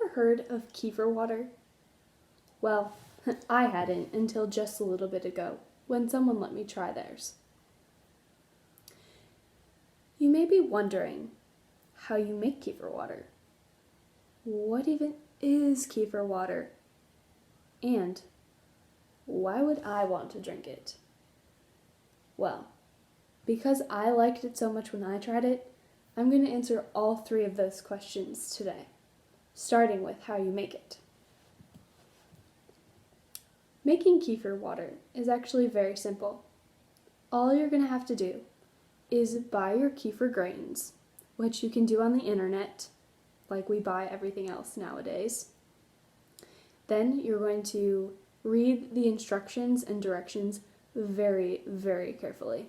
ever heard of kefir water? Well, I hadn't until just a little bit ago, when someone let me try theirs. You may be wondering how you make kefir water. What even is kefir water? And why would I want to drink it? Well, because I liked it so much when I tried it, I'm going to answer all three of those questions today, starting with how you make it. Making kefir water is actually very simple. All you're going to have to do is buy your kefir grains, which you can do on the internet, like we buy everything else nowadays. Then you're going to read the instructions and directions very, very carefully.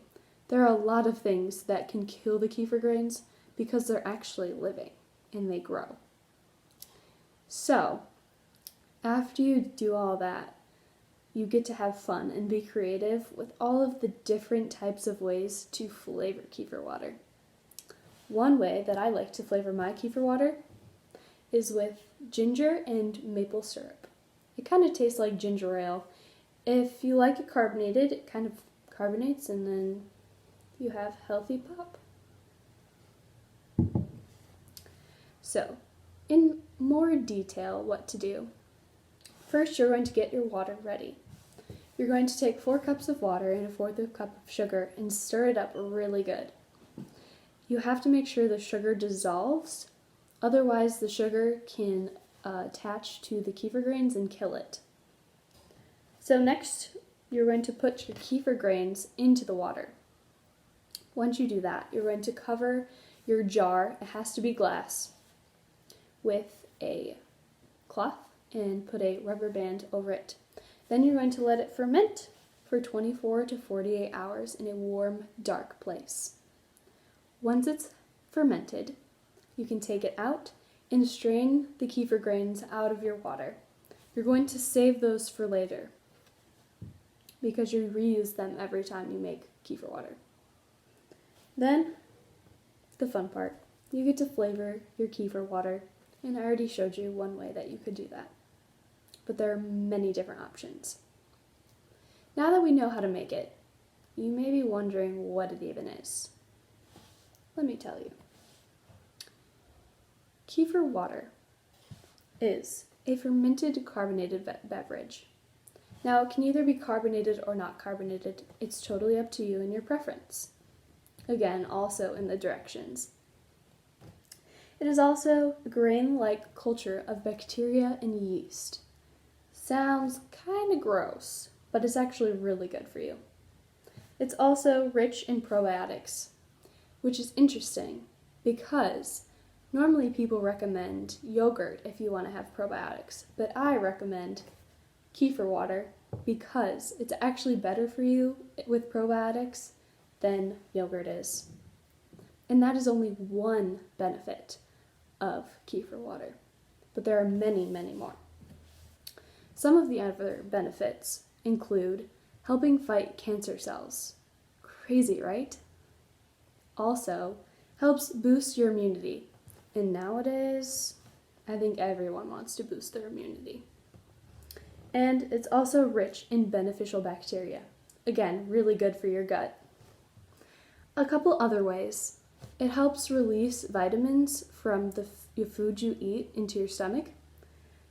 There are a lot of things that can kill the kefir grains because they're actually living and they grow. So, after you do all that, you get to have fun and be creative with all of the different types of ways to flavor kefir water. One way that I like to flavor my kefir water is with ginger and maple syrup. It kind of tastes like ginger ale. If you like it carbonated, it kind of carbonates and then you have healthy pop. So, in more detail, what to do. First, you're going to get your water ready. You're going to take 4 cups of water and a 1/4 cup of sugar and stir it up really good. You have to make sure the sugar dissolves, otherwise the sugar can attach to the kefir grains and kill it. So next, you're going to put your kefir grains into the water. Once you do that, you're going to cover your jar, it has to be glass, with a cloth and put a rubber band over it. Then you're going to let it ferment for 24 to 48 hours in a warm, dark place. Once it's fermented, you can take it out and strain the kefir grains out of your water. You're going to save those for later because you reuse them every time you make kefir water. Then, the fun part, you get to flavor your kefir water, and I already showed you one way that you could do that. But there are many different options. Now that we know how to make it, you may be wondering what it even is. Let me tell you. Kefir water is a fermented carbonated beverage. Now, it can either be carbonated or not carbonated. It's totally up to you and your preference. Again, also in the directions. It is also a grain-like culture of bacteria and yeast. Sounds kind of gross, but it's actually really good for you. It's also rich in probiotics, which is interesting because normally people recommend yogurt if you want to have probiotics, but I recommend kefir water because it's actually better for you with probiotics than yogurt is. And that is only one benefit of kefir water, but there are many, many more. Some of the other benefits include helping fight cancer cells. Crazy, right? Also, helps boost your immunity. And nowadays, I think everyone wants to boost their immunity. And it's also rich in beneficial bacteria. Again, really good for your gut. A couple other ways. It helps release vitamins from the food you eat into your stomach.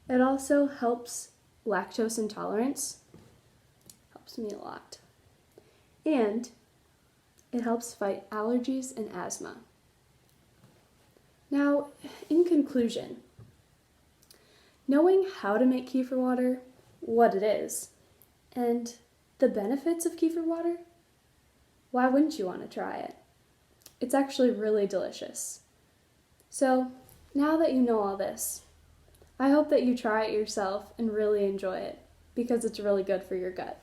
It also helps lactose intolerance. Helps me a lot. And it helps fight allergies and asthma. Now, in conclusion, knowing how to make kefir water, what it is, and the benefits of kefir water, why wouldn't you want to try it? It's actually really delicious. So, now that you know all this, I hope that you try it yourself and really enjoy it because it's really good for your gut.